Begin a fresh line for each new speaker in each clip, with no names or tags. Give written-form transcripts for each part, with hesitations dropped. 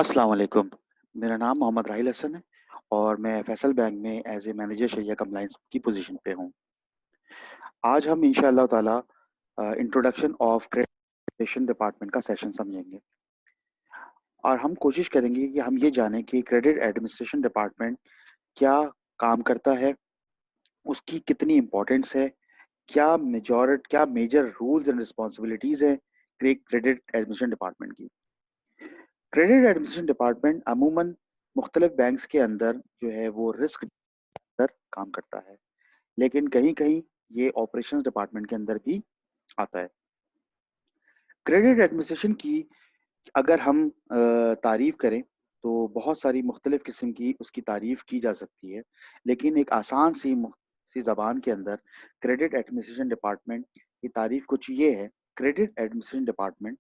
अस्सलाम वालेकुम। मेरा नाम मोहम्मद राहिल हसन है और मैं फैसल बैंक में एज़ ए मैनेजर शरिया कंप्लायंस की पोज़ीशन पे हूँ। आज हम इंशाअल्लाह ताला इंट्रोडक्शन ऑफ क्रेडिट डिपार्टमेंट का सेशन समझेंगे और हम कोशिश करेंगे कि हम ये जानें कि क्रेडिट एडमिनिस्ट्रेशन डिपार्टमेंट क्या काम करता है, उसकी कितनी इम्पोर्टेंस है, क्या मेजर रूल्स एंड रिस्पॉन्सिबिलिटीज़ हैं क्रेडिट एडमिनिस्ट्रेशन डिपार्टमेंट की। क्रेडिट एडमिनिस्ट्रेशन डिपार्टमेंट अमूमन मुख्तलिफ बैंक्स के अंदर जो है वो रिस्क पर काम करता है, लेकिन कहीं-कहीं ये ऑपरेशंस डिपार्टमेंट के अंदर भी आता है। क्रेडिट एडमिनिस्ट्रेशन की अगर हम तारीफ़ करें, तो बहुत सारी मुख्तलिफ किस्म की उसकी तारीफ़ की जा सकती है, लेकिन एक आसान सी ज़बान के अंदर क्रेडिट एडमिनिस्ट्रेशन डिपार्टमेंट की तारीफ़ कुछ ये है, credit administration department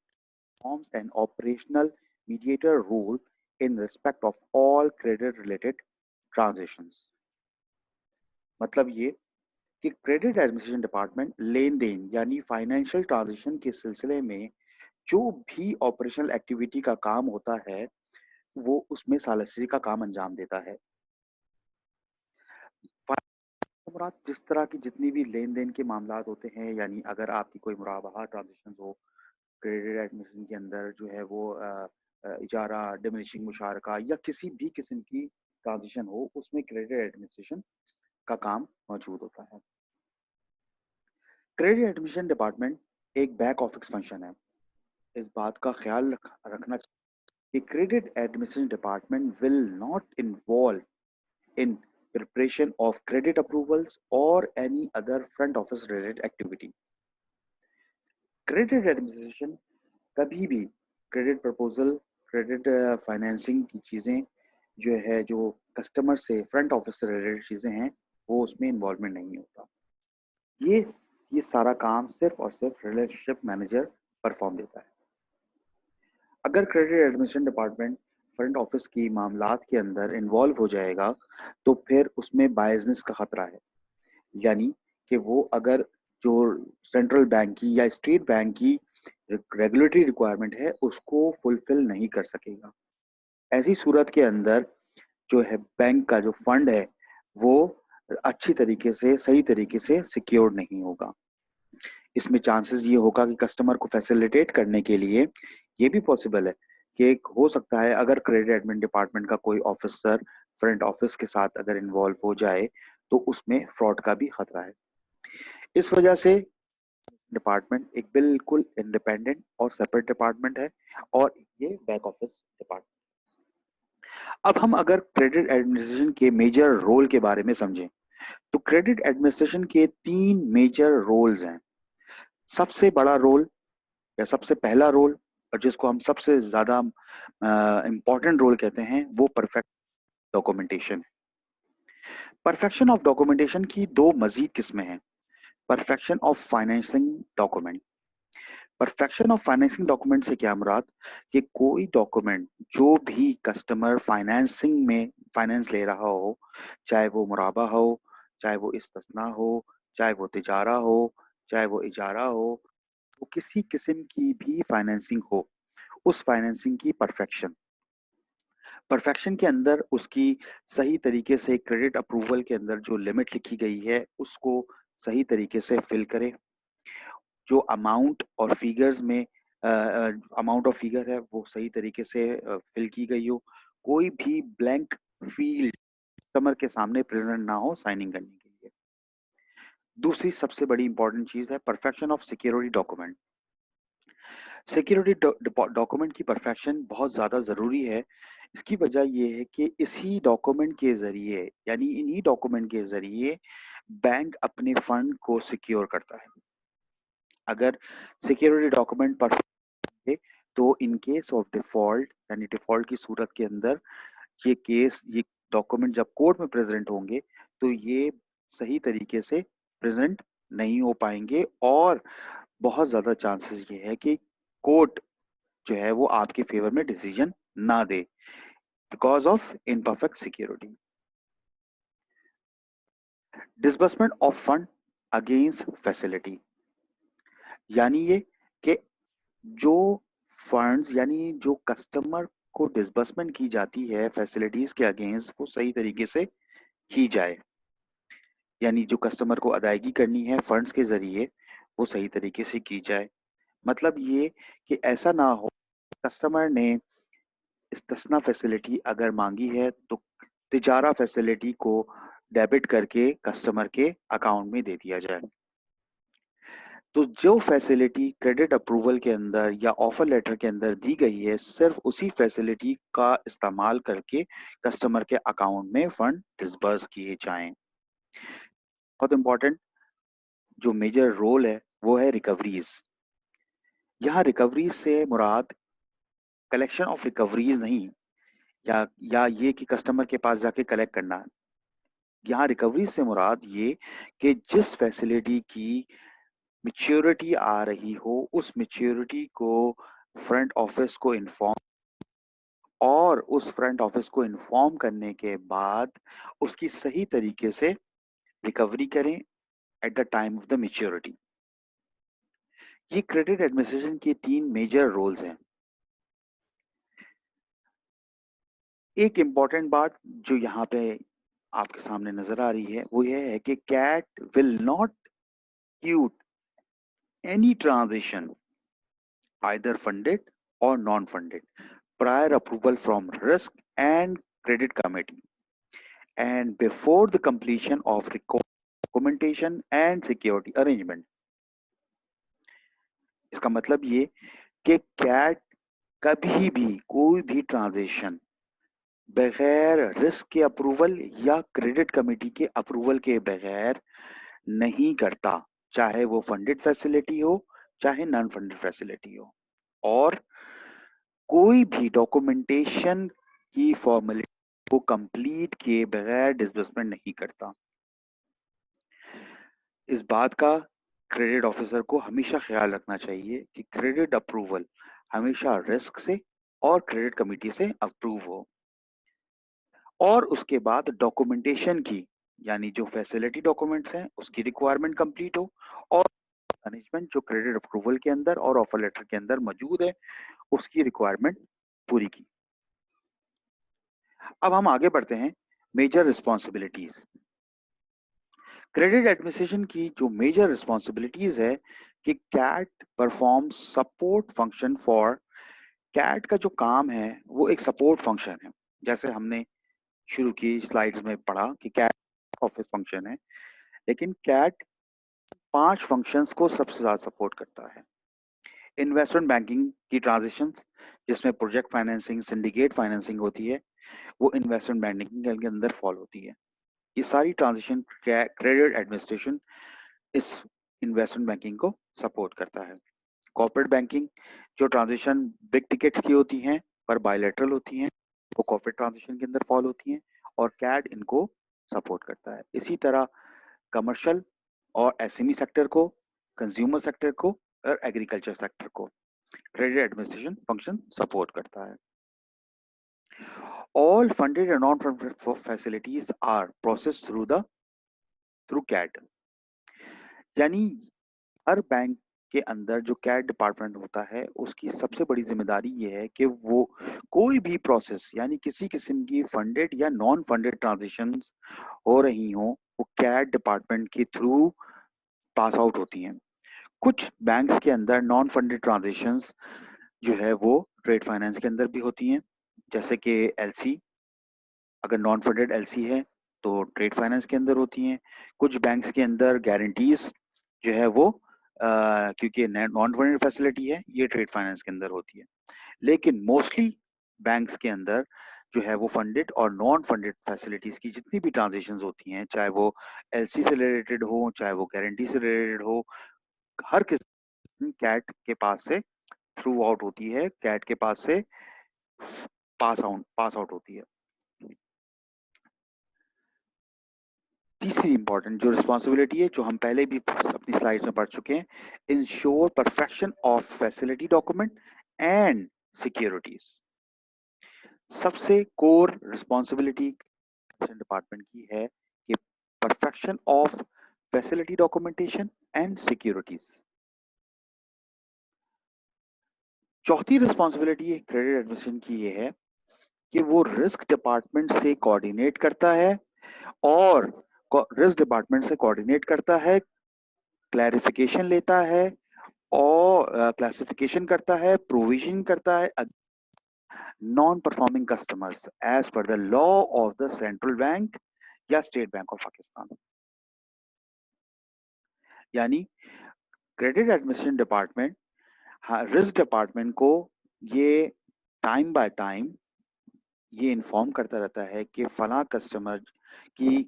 forms an operational mediator role in respect of all credit related transactions। मतलब ये कि क्रेडिट एडमिनिस्ट्रेशन डिपार्टमेंट लेन-देन यानी फाइनेंशियल ट्रांज़ैक्शन के सिलसिले में जो भी ऑपरेशनल एक्टिविटी का काम होता है, वो उसमें सालिसी का काम अंजाम देता है। मुराद जिस तरह की जितनी भी लेन-देन के मामलात होते हैं, यानी अगर आपकी कोई मुराबाहा ट्रांज़ैक्शंस हो, क्रेडिट एडमिनिस्ट्रेशन के अंदर जो है वो इजारा, डिमिनिशिंग मुशारका या किसी भी किस्म की ट्रांज़ैक्शन हो, उसमें क्रेडिट एडमिनिस्ट्रेशन का काम मौजूद होता है। क्रेडिट एडमिनिस्ट्रेशन डिपार्टमेंट एक बैक ऑफिस फंक्शन है। इस बात का ख्याल रखना चाहिए कि credit administration department will not involve in preparation of credit approvals और any other front office related activity. Credit administration कभी भी क्रेडिट प्रपोजल, क्रेडिट फाइनेंसिंग की चीज़ें जो कस्टमर से फ्रंट ऑफिस से रिलेटेड चीज़ें हैं, वो उसमें इन्वॉल्वमेंट नहीं होता। ये ये सारा काम सिर्फ़ और सिर्फ़ रिलेशनशिप मैनेजर परफ़ॉर्म देता है। अगर credit administration department front office की मामलात के अंदर इन्वॉल्व हो जाएगा, तो फिर उसमें बायज़नेस का खतरा है। यानी कि वो अगर जो सेंट्रल बैंक की या स्टेट बैंक की रेगुलेटरी रिक्वायरमेंट है, उसको फुलफ़िल नहीं कर सकेगा। ऐसी सूरत के अंदर जो है बैंक का जो फंड है, वो अच्छी तरीके से, सही तरीके से सिक्योर्ड नहीं होगा। इसमें चांसेस ये होगा कि कस्टमर को फैसिलिटेट करने के लिए ये भी पॉसिबल है कि एक हो सकता है अगर क्रेडिट एडमिन डिपार्टमेंट का कोई ऑफिसर फ्रंट ऑफिस के साथ अगर इन्वॉल्व हो जाए, तो उसमें फ्रॉड का भी खतरा है। इस वजह से डिपार्टमेंट एक बिल्कुल इंडिपेंडेंट और सेपरेट डिपार्टमेंट है और ये बैक ऑफिस डिपार्टमेंट। अब हम अगर क्रेडिट एडमिनिस्ट्रेशन के मेजर रोल के बारे में समझें, तो क्रेडिट एडमिनिस्ट्रेशन के 3 मेजर रोल्स हैं। सबसे बड़ा रोल या सबसे पहला रोल और जिसको हम सबसे ज़्यादा इम्पोर्टेंट रोल कहते हैं, वो परफेक्ट डॉक्यूमेंटेशन है। परफेक्शन ऑफ डॉक्यूमेंटेशन की 2 मज़ीद किस्में हैं। Perfection of financing document. Perfection of financing document से क्या मुराद कि कोई डॉक्यूमेंट जो भी कस्टमर फाइनेंसिंग में फाइनेंस ले रहा हो, चाहे वो मुराबा हो, चाहे वो इस्तिस्ना हो, चाहे वो तिजारा हो, चाहे वो इजारा हो, वो किसी किस्म की भी फाइनेंसिंग हो, उस फाइनेंसिंग की परफेक्शन। परफेक्शन के अंदर उसकी सही तरीके से क्रेडिट अप्रूवल के अंदर जो लिमिट लिखी गई है, उसको सही तरीके से फिल करें। जो अमाउंट और फिगर्स में अमाउंट और फिगर है वो सही तरीके से फिल की गई हो। कोई भी ब्लैंक फील्ड कस्टमर के सामने प्रेज़ेंट ना हो साइनिंग करने के लिए। दूसरी सबसे बड़ी इम्पोर्टेंट चीज़ है perfection of security document. Security document की परफेक्शन बहुत ज़्यादा ज़रूरी है। इसकी वजह ये है कि इसी डॉक्यूमेंट के ज़रिए यानी इन्हीं डॉक्यूमेंट के ज़रिए बैंक अपने फंड को सिक्योर करता है। अगर सिक्योरिटी डॉक्यूमेंट परफेक्ट है, तो इन केस ऑफ डिफ़ॉल्ट यानी डिफ़ॉल्ट की सूरत के अंदर ये डॉक्यूमेंट जब कोर्ट में प्रेज़ेंट होंगे, तो ये सही तरीके से प्रेज़ेंट नहीं हो पाएँगे और बहुत ज़्यादा चांसेस ये है कि कोर्ट जो है वो आपके फ़ेवर में डिसीज़न ना दे because of imperfect security. Disbursement of fund against facility यानी ये कि जो फंड्स यानी जो कस्टमर को डिसबर्समेंट की जाती है फैसिलिटीज के अगेंस्ट, वो सही तरीके से की जाए। यानी जो कस्टमर को अदायगी करनी है फंड्स के जरिए, वो सही तरीके से की जाए। मतलब ये कि ऐसा ना हो, कस्टमर ने इस्तिस्ना फैसिलिटी अगर मांगी है तो तिजारा फैसिलिटी को डेबिट करके कस्टमर के अकाउंट में दे दिया जाए। तो जो फैसिलिटी क्रेडिट अप्रूवल के अंदर या ऑफर लेटर के अंदर दी गई है, सिर्फ उसी फैसिलिटी का इस्तेमाल करके कस्टमर के अकाउंट में फंड डिसबर्स किए जाएं। बहुत इंपॉर्टेंट जो मेजर रोल है वो है रिकवरीज। यहाँ रिकवरीज से मुराद कलेक्शन ऑफ रिकवरीज नहीं, या ये कि कस्टमर के पास जाके कलेक्ट करना। यहाँ रिकवरी से मुराद ये कि जिस फैसिलिटी की मैच्योरिटी आ रही हो, उस मैच्योरिटी को फ्रंट ऑफिस को इन्फॉर्म, और उस फ्रंट ऑफिस को इन्फॉर्म करने के बाद उसकी सही तरीके से रिकवरी करें at the time of the maturity. ये क्रेडिट एडमिनिस्ट्रेशन के 3 मेजर रोल्स हैं। एक इम्पॉर्टेंट बात जो यहाँ पे आपके सामने नजर आ रही है वो यह है कि CAD will not execute any transition, either funded or non-funded, prior approval from risk and credit committee and before the completion of documentation and security arrangement। इसका मतलब ये कि कैट कभी भी कोई भी ट्रांजेक्शन बगैर रिस्क के अप्रूवल या क्रेडिट कमेटी के अप्रूवल के बगैर नहीं करता, चाहे वो फंडेड फैसिलिटी हो चाहे नॉन फंडेड फैसिलिटी हो, और कोई भी डॉक्यूमेंटेशन की फॉर्मेलिटी को कंप्लीट किए बगैर डिसबर्समेंट नहीं करता। इस बात का क्रेडिट ऑफिसर को हमेशा ख्याल रखना चाहिए कि क्रेडिट अप्रूवल हमेशा रिस्क से और क्रेडिट कमेटी से अप्रूव हो, और उसके बाद डॉक्यूमेंटेशन की, यानी जो फैसिलिटी डॉक्यूमेंट्स हैं उसकी रिक्वायरमेंट कंप्लीट हो, और मैनेजमेंट जो क्रेडिट अप्रूवल के अंदर और ऑफर लेटर के अंदर मौजूद है उसकी रिक्वायरमेंट पूरी की। अब हम आगे बढ़ते हैं मेजर रिस्पॉन्सिबिलिटीज। क्रेडिट एडमिनिस्ट्रेशन की जो मेजर रिस्पॉन्सिबिलिटीज है कि CAD perform support function for, CAD का जो काम है वो एक सपोर्ट फंक्शन है। जैसे हमने शुरू की स्लाइड्स में पढ़ा कि कैट ऑफिस फंक्शन है, लेकिन कैट 5 फंक्शंस को सबसे ज्यादा सपोर्ट करता है। इन्वेस्टमेंट बैंकिंग की ट्रांजेक्शंस जिसमें प्रोजेक्ट फाइनेंसिंग, सिंडिकेट फाइनेंसिंग होती है, वो इन्वेस्टमेंट बैंकिंग के अंदर फॉल होती है। ये सारी ट्रांजेक्शन क्रेडिट एडमिनिस्ट्रेशन इस इन्वेस्टमेंट बैंकिंग को सपोर्ट करता है। कॉर्पोरेट बैंकिंग जो ट्रांजेक्शन बिग टिकट्स की होती हैं पर बायलैटरल होती हैं, वो कॉर्पोरेट ट्रांजेक्शन के अंदर फॉल होती हैं, और कैड इनको सपोर्ट करता है। इसी तरह कमर्शियल और एसएमई सेक्टर को, कंज्यूमर सेक्टर को और एग्रीकल्चर सेक्टर को क्रेडिट एडमिनिस्ट्रेशन फंक्शन सपोर्ट करता है। All funded and non-funded facilities are processed through CAD। यानी हर बैंक के अंदर जो कैट डिपार्टमेंट होता है उसकी सबसे बड़ी जिम्मेदारी ये है कि वो कोई भी प्रोसेस, यानी किसी किस्म की फंडेड या नॉन फंडेड ट्रांजेक्शंस हो रही हो, वो कैट डिपार्टमेंट के थ्रू पास आउट होती हैं। कुछ बैंक्स के अंदर नॉन फंडेड ट्रांजेक्शंस जो है वो ट्रेड फाइनेंस के अंदर भी होती हैं, जैसे कि एलसी, अगर नॉन फंडेड एलसी है तो ट्रेड फाइनेंस के अंदर होती हैं। कुछ बैंक्स के अंदर गारंटीज जो है वो क्योंकि नॉन फंडेड फैसिलिटी है, ये ट्रेड फाइनेंस के अंदर होती है। लेकिन मोस्टली बैंक्स के अंदर जो है वो फंडेड और नॉन फंडेड फैसिलिटीज की जितनी भी ट्रांजेक्शन होती हैं, चाहे वो एलसी से रिलेटेड हो चाहे वो गारंटी से रिलेटेड हो, हर किस्म कैट के पास से थ्रू आउट होती है, कैट के पास से पास आउट होती है। तीसरी इंपॉर्टेंट जो रिस्पॉन्सिबिलिटी है, जो हम पहले भी अपनी स्लाइड्स में पढ़ चुके हैं, ensure perfection of facility document and securities. सबसे कोर रिस्पॉन्सिबिलिटी डिपार्टमेंट की है कि perfection of facility documentation and securities. चौथी रिस्पॉन्सिबिलिटी क्रेडिट एडमिनिस्ट्रेशन की ये है कि वो रिस्क डिपार्टमेंट से कोऑर्डिनेट करता है और रिस्क डिपार्टमेंट से कोऑर्डिनेट करता है, क्लैरिफिकेशन लेता है और क्लासिफिकेशन करता है, प्रोविजन करता है non performing customers as per the law of the central bank या स्टेट बैंक ऑफ पाकिस्तान। यानी credit administration department risk department को ये टाइम बाय टाइम ये इन्फॉर्म करता रहता है कि फला कस्टमर की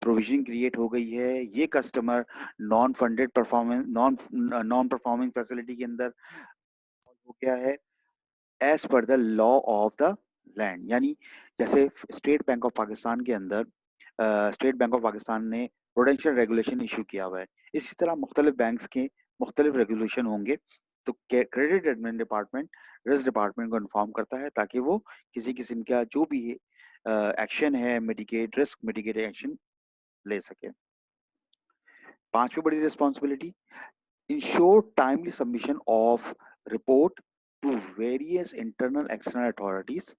प्रोविजन क्रिएट हो गई है, ये customer non funded performance non performing facility के अंदर हो गया है as per the law of the land. यानी जैसे स्टेट बैंक ऑफ पाकिस्तान के अंदर स्टेट बैंक ऑफ पाकिस्तान ने प्रोडेंशियल रेगुलेशन इशू किया हुआ है, इसी तरह मुख्तलिफ बैंक्स के मुख्तलिफ रेगुलेशन होंगे। तो credit admin department risk department को इन्फॉर्म करता है ताकि वो किसी किस्म का जो भी एक्शन है मिटिगेट रिस्क मिटिगेट एक्शन ले सके। पांचवी बड़ी responsibility ensure timely submission of report to various internal external authorities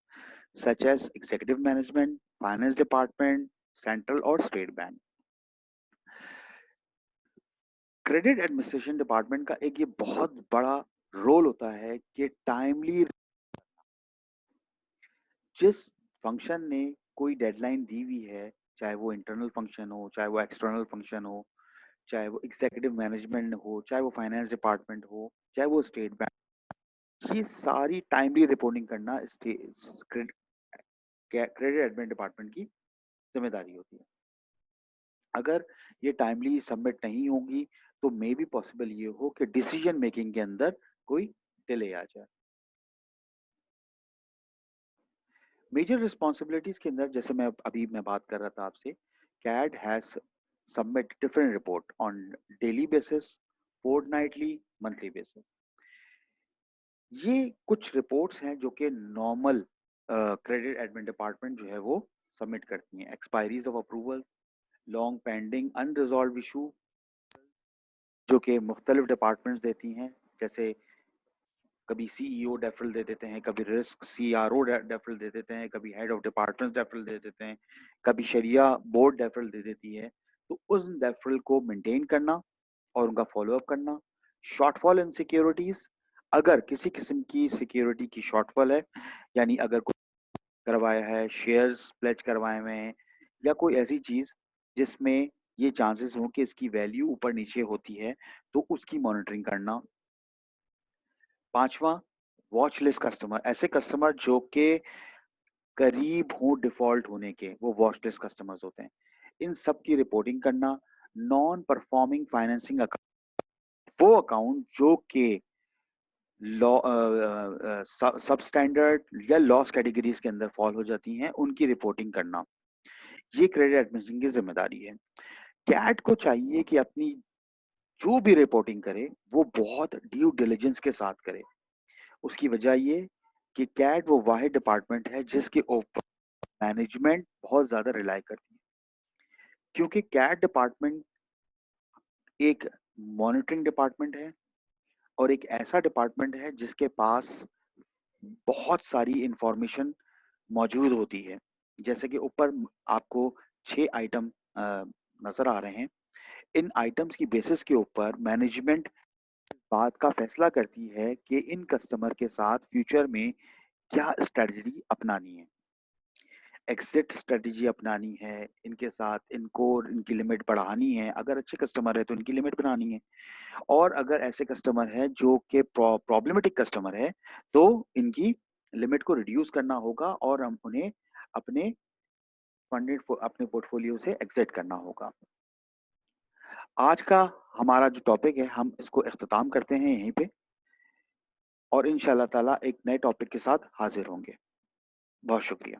such as executive management, finance department, central और state bank। Credit administration department का एक ये बहुत बड़ा रोल होता है कि टाइमली जिस फंक्शन ने कोई डेडलाइन दी हुई है, चाहे वो इंटरनल फंक्शन हो, चाहे वो एक्सटर्नल फंक्शन हो, चाहे वो एग्जीक्यूटिव मैनेजमेंट हो, चाहे वो फाइनेंस डिपार्टमेंट हो, चाहे वो स्टेट बैंक, ये सारी टाइमली रिपोर्टिंग करना क्रेडिट एडमिन डिपार्टमेंट की जिम्मेदारी होती है। अगर ये टाइमली सबमिट नहीं होगी तो मे भी पॉसिबल ये हो कि डिसीजन मेकिंग के अंदर कोई डिले आ जाए। मेजर रिस्पॉन्सिबिलिटीज के अंदर जैसे मैं बात कर रहा था आपसे, CAD has submit different report on daily basis, fortnightly, monthly basis. ये कुछ रिपोर्ट्स हैं जो कि नॉर्मल क्रेडिट एडमिन डिपार्टमेंट जो है वो सबमिट करती हैं। Expiries of approval, long pending unresolved issue जो कि मुख्तलिफ डिपार्टमेंट्स देती हैं, जैसे कभी सीईओ डेफरल दे देते हैं, कभी रिस्क सीआरओ डेफरल दे देते हैं, कभी हेड ऑफ डिपार्टमेंट डेफरल दे देते हैं, कभी शरिया बोर्ड डेफरल दे देती है। तो उस डेफरल को मेंटेन करना और उनका फॉलोअप करना। शॉर्टफॉल इन सिक्योरिटीज, अगर किसी किस्म की सिक्योरिटी की शॉर्टफॉल है, यानी अगर कोई करवाया है, शेयर्स प्लेज करवाए हुए हैं या कोई ऐसी चीज जिसमें ये चांसेस हो कि इसकी वैल्यू ऊपर नीचे होती है, तो उसकी मॉनिटरिंग करना। पांचवा, वॉच लिस्ट कस्टमर, ऐसे कस्टमर जो के करीब हो डिफॉल्ट होने के, वो वॉच लिस्ट कस्टमर्स होते हैं। इन सब की रिपोर्टिंग करना। नॉन परफॉर्मिंग फाइनेंसिंग अकाउंट, वो अकाउंट जो के लॉ सब स्टैंडर्ड या लॉस कैटेगरीज के अंदर फॉल हो जाती हैं, उनकी रिपोर्टिंग करना, ये क्रेडिट एडमिनिस्ट्रेशन की जिम्मेदारी है। कैट को चाहिए कि अपनी जो भी रिपोर्टिंग करे वो बहुत ड्यू डिलिजेंस के साथ करे। उसकी वजह ये कि कैट वो वाहिद डिपार्टमेंट है जिसके ऊपर मैनेजमेंट बहुत ज्यादा रिलाई करती है, क्योंकि कैट डिपार्टमेंट एक मॉनिटरिंग डिपार्टमेंट है और एक ऐसा डिपार्टमेंट है जिसके पास बहुत सारी इंफॉर्मेशन मौजूद होती है। जैसे कि ऊपर आपको 6 आइटम नजर आ रहे हैं। इन आइटम्स की बेसिस के ऊपर मैनेजमेंट बात का फैसला करती है कि इन कस्टमर के साथ फ्यूचर में क्या स्ट्रेटजी अपनानी है, एग्जिट स्ट्रेटजी अपनानी है, इनके साथ इनको इनकी लिमिट बढ़ानी है, अगर अच्छे कस्टमर है तो इनकी लिमिट बढ़ानी है, और अगर ऐसे कस्टमर है जो कि प्रॉब्लमेटिक कस्टमर है तो इनकी लिमिट को रिड्यूस करना होगा और हम उन्हें अपने फंडेड अपने पोर्टफोलियो से एग्जिट करना होगा। आज का हमारा जो टॉपिक है हम इसको इख्तिताम करते हैं यहीं पे, और इंशाल्लाह ताला एक नए टॉपिक के साथ हाजिर होंगे। बहुत शुक्रिया।